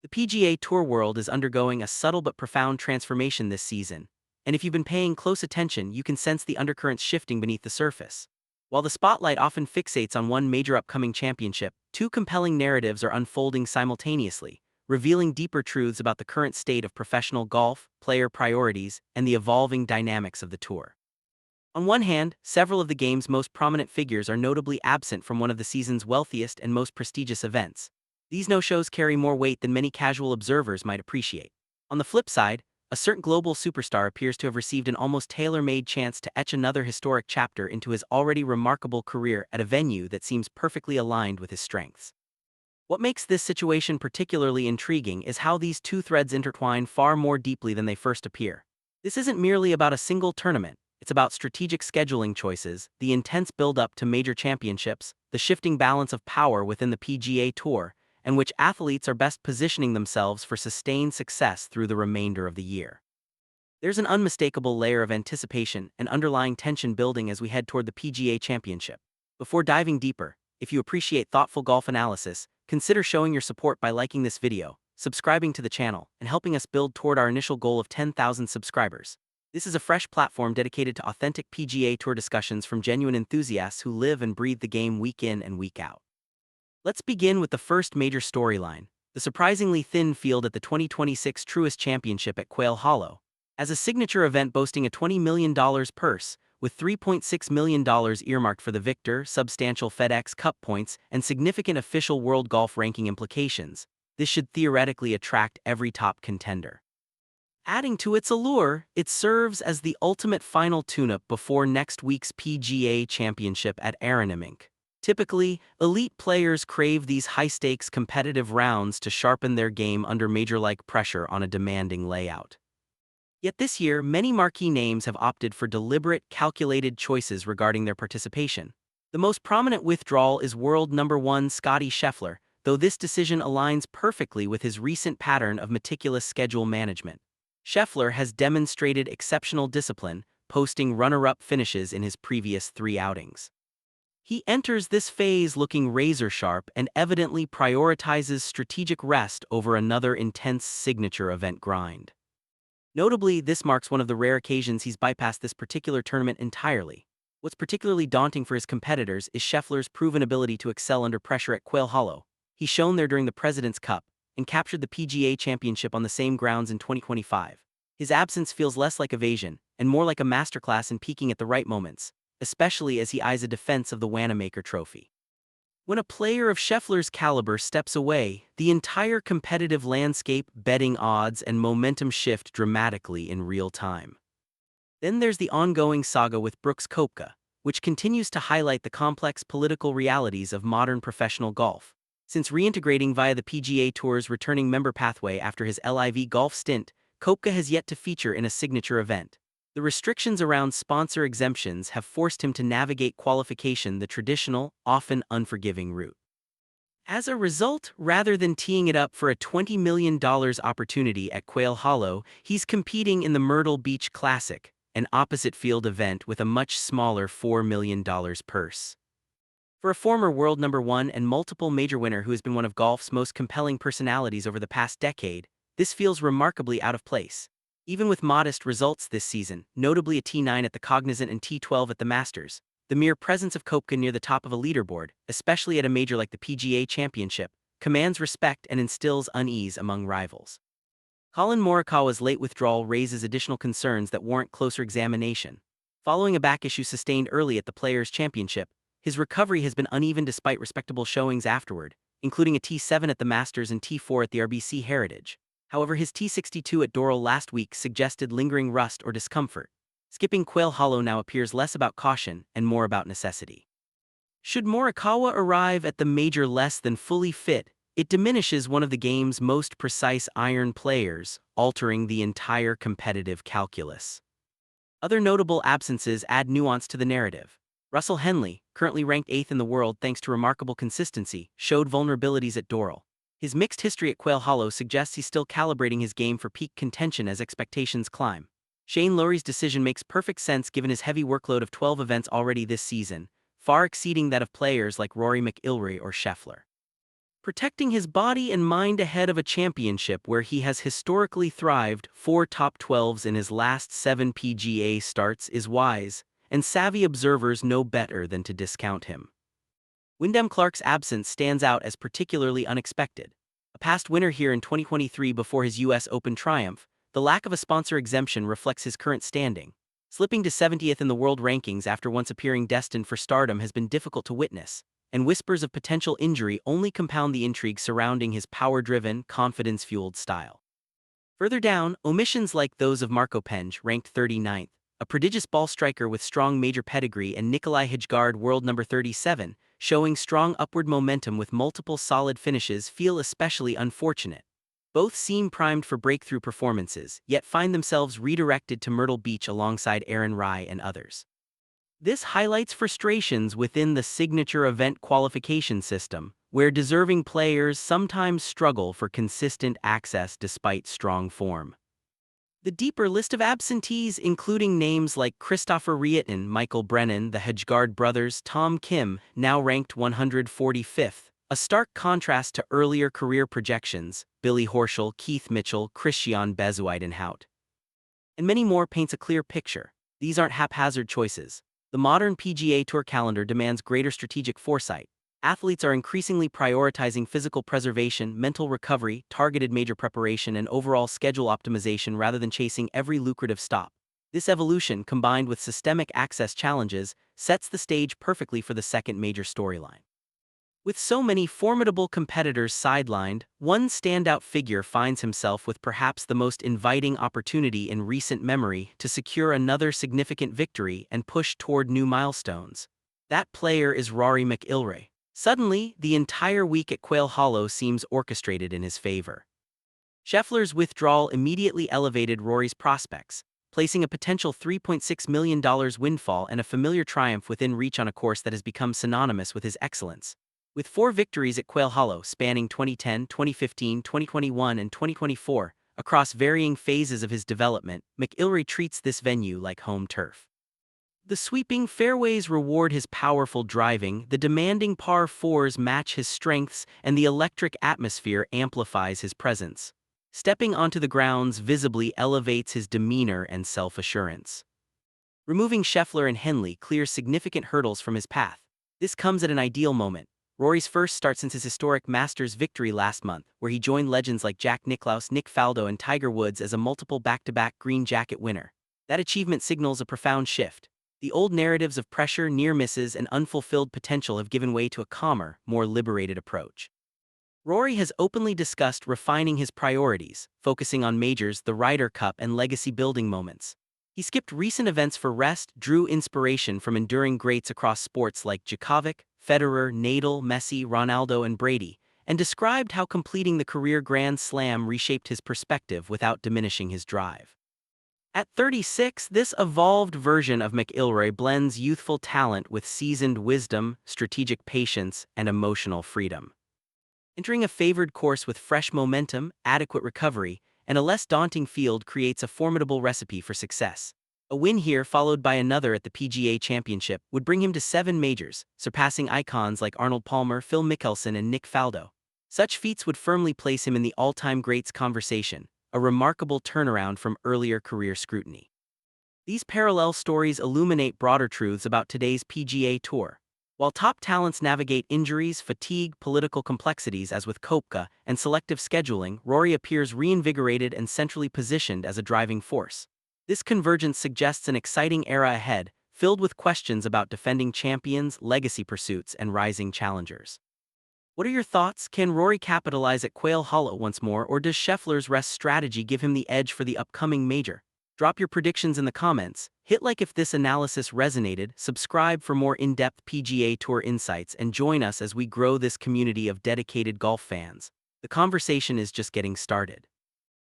The PGA Tour world is undergoing a subtle but profound transformation this season, and if you've been paying close attention, you can sense the undercurrents shifting beneath the surface. While the spotlight often fixates on one major upcoming championship, two compelling narratives are unfolding simultaneously, revealing deeper truths about the current state of professional golf, player priorities, and the evolving dynamics of the tour. On one hand, several of the game's most prominent figures are notably absent from one of the season's wealthiest and most prestigious events. These no-shows carry more weight than many casual observers might appreciate. On the flip side, a certain global superstar appears to have received an almost tailor-made chance to etch another historic chapter into his already remarkable career at a venue that seems perfectly aligned with his strengths. What makes this situation particularly intriguing is how these two threads intertwine far more deeply than they first appear. This isn't merely about a single tournament. It's about strategic scheduling choices, the intense build-up to major championships, the shifting balance of power within the PGA Tour, and which athletes are best positioning themselves for sustained success through the remainder of the year. There's an unmistakable layer of anticipation and underlying tension building as we head toward the PGA Championship. Before diving deeper, if you appreciate thoughtful golf analysis, consider showing your support by liking this video, subscribing to the channel, and helping us build toward our initial goal of 10,000 subscribers. This is a fresh platform dedicated to authentic PGA Tour discussions from genuine enthusiasts who live and breathe the game week in and week out. Let's begin with the first major storyline, the surprisingly thin field at the 2026 Truist Championship at Quail Hollow. As a signature event boasting a $20 million purse, with $3.6 million earmarked for the victor, substantial FedEx Cup points, and significant official world golf ranking implications, this should theoretically attract every top contender. Adding to its allure, it serves as the ultimate final tune-up before next week's PGA Championship at Arnhem. Typically, elite players crave these high-stakes competitive rounds to sharpen their game under major-like pressure on a demanding layout. Yet this year, many marquee names have opted for deliberate, calculated choices regarding their participation. The most prominent withdrawal is world number one Scottie Scheffler, though this decision aligns perfectly with his recent pattern of meticulous schedule management. Scheffler has demonstrated exceptional discipline, posting runner-up finishes in his previous 3 outings. He enters this phase looking razor-sharp and evidently prioritizes strategic rest over another intense signature event grind. Notably, this marks one of the rare occasions he's bypassed this particular tournament entirely. What's particularly daunting for his competitors is Scheffler's proven ability to excel under pressure at Quail Hollow. He shone there during the President's Cup, and captured the PGA Championship on the same grounds in 2025. His absence feels less like evasion, and more like a masterclass in peaking at the right moments, especially as he eyes a defense of the Wanamaker Trophy. When a player of Scheffler's caliber steps away, the entire competitive landscape, betting odds, and momentum shift dramatically in real time. Then there's the ongoing saga with Brooks Koepka, which continues to highlight the complex political realities of modern professional golf. Since reintegrating via the PGA Tour's returning member pathway after his LIV Golf stint, Koepka has yet to feature in a signature event. The restrictions around sponsor exemptions have forced him to navigate qualification the traditional, often unforgiving route. As a result, rather than teeing it up for a $20 million opportunity at Quail Hollow, he's competing in the Myrtle Beach Classic, an opposite-field event with a much smaller $4 million purse. For a former world number one and multiple major winner who has been one of golf's most compelling personalities over the past decade, this feels remarkably out of place. Even with modest results this season, notably a T9 at the Cognizant and T12 at the Masters, the mere presence of Koepka near the top of a leaderboard, especially at a major like the PGA Championship, commands respect and instills unease among rivals. Collin Morikawa's late withdrawal raises additional concerns that warrant closer examination. Following a back issue sustained early at the Players' Championship, his recovery has been uneven despite respectable showings afterward, including a T7 at the Masters and T4 at the RBC Heritage. However, his T62 at Doral last week suggested lingering rust or discomfort. Skipping Quail Hollow now appears less about caution and more about necessity. Should Morikawa arrive at the major less than fully fit, it diminishes one of the game's most precise iron players, altering the entire competitive calculus. Other notable absences add nuance to the narrative. Russell Henley, currently ranked 8th in the world thanks to remarkable consistency, showed vulnerabilities at Doral. His mixed history at Quail Hollow suggests he's still calibrating his game for peak contention as expectations climb. Shane Lowry's decision makes perfect sense given his heavy workload of 12 events already this season, far exceeding that of players like Rory McIlroy or Scheffler. Protecting his body and mind ahead of a championship where he has historically thrived, 4 top 12s in his last 7 PGA starts, is wise, and savvy observers know better than to discount him. Wyndham Clark's absence stands out as particularly unexpected. A past winner here in 2023 before his U.S. Open triumph, the lack of a sponsor exemption reflects his current standing. Slipping to 70th in the world rankings after once appearing destined for stardom has been difficult to witness, and whispers of potential injury only compound the intrigue surrounding his power-driven, confidence-fueled style. Further down, omissions like those of Marco Penge, ranked 39th, a prodigious ball striker with strong major pedigree, and Nikolai Hjgaard, world number 37, showing strong upward momentum with multiple solid finishes, feel especially unfortunate. Both seem primed for breakthrough performances, yet find themselves redirected to Myrtle Beach alongside Aaron Rai and others. This highlights frustrations within the signature event qualification system, where deserving players sometimes struggle for consistent access despite strong form. The deeper list of absentees, including names like Christopher Rietten, Michael Brennan, the Hjgaard brothers, Tom Kim, now ranked 145th, a stark contrast to earlier career projections, Billy Horschel, Keith Mitchell, Christian Bezuidenhout, and many more, paints a clear picture. These aren't haphazard choices. The modern PGA Tour calendar demands greater strategic foresight. Athletes are increasingly prioritizing physical preservation, mental recovery, targeted major preparation, and overall schedule optimization rather than chasing every lucrative stop. This evolution, combined with systemic access challenges, sets the stage perfectly for the second major storyline. With so many formidable competitors sidelined, one standout figure finds himself with perhaps the most inviting opportunity in recent memory to secure another significant victory and push toward new milestones. That player is Rory McIlroy. Suddenly, the entire week at Quail Hollow seems orchestrated in his favor. Scheffler's withdrawal immediately elevated Rory's prospects, placing a potential $3.6 million windfall and a familiar triumph within reach on a course that has become synonymous with his excellence. With 4 victories at Quail Hollow spanning 2010, 2015, 2021, and 2024, across varying phases of his development, McIlroy treats this venue like home turf. The sweeping fairways reward his powerful driving, the demanding par 4s match his strengths, and the electric atmosphere amplifies his presence. Stepping onto the grounds visibly elevates his demeanor and self-assurance. Removing Scheffler and Henley clears significant hurdles from his path. This comes at an ideal moment. Rory's first start since his historic Masters victory last month, where he joined legends like Jack Nicklaus, Nick Faldo, and Tiger Woods as a multiple back-to-back green jacket winner. That achievement signals a profound shift. The old narratives of pressure, near misses, and unfulfilled potential have given way to a calmer, more liberated approach. Rory has openly discussed refining his priorities, focusing on majors, the Ryder Cup, and legacy-building moments. He skipped recent events for rest, drew inspiration from enduring greats across sports like Djokovic, Federer, Nadal, Messi, Ronaldo, and Brady, and described how completing the career Grand Slam reshaped his perspective without diminishing his drive. At 36, this evolved version of McIlroy blends youthful talent with seasoned wisdom, strategic patience, and emotional freedom. Entering a favored course with fresh momentum, adequate recovery, and a less daunting field creates a formidable recipe for success. A win here, followed by another at the PGA Championship, would bring him to 7 majors, surpassing icons like Arnold Palmer, Phil Mickelson, and Nick Faldo. Such feats would firmly place him in the all-time greats conversation, a remarkable turnaround from earlier career scrutiny. These parallel stories illuminate broader truths about today's PGA Tour. While top talents navigate injuries, fatigue, political complexities as with Koepka, and selective scheduling, Rory appears reinvigorated and centrally positioned as a driving force. This convergence suggests an exciting era ahead, filled with questions about defending champions, legacy pursuits, and rising challengers. What are your thoughts? Can Rory capitalize at Quail Hollow once more, or does Scheffler's rest strategy give him the edge for the upcoming major? Drop your predictions in the comments, hit like if this analysis resonated, subscribe for more in-depth PGA Tour insights, and join us as we grow this community of dedicated golf fans. The conversation is just getting started.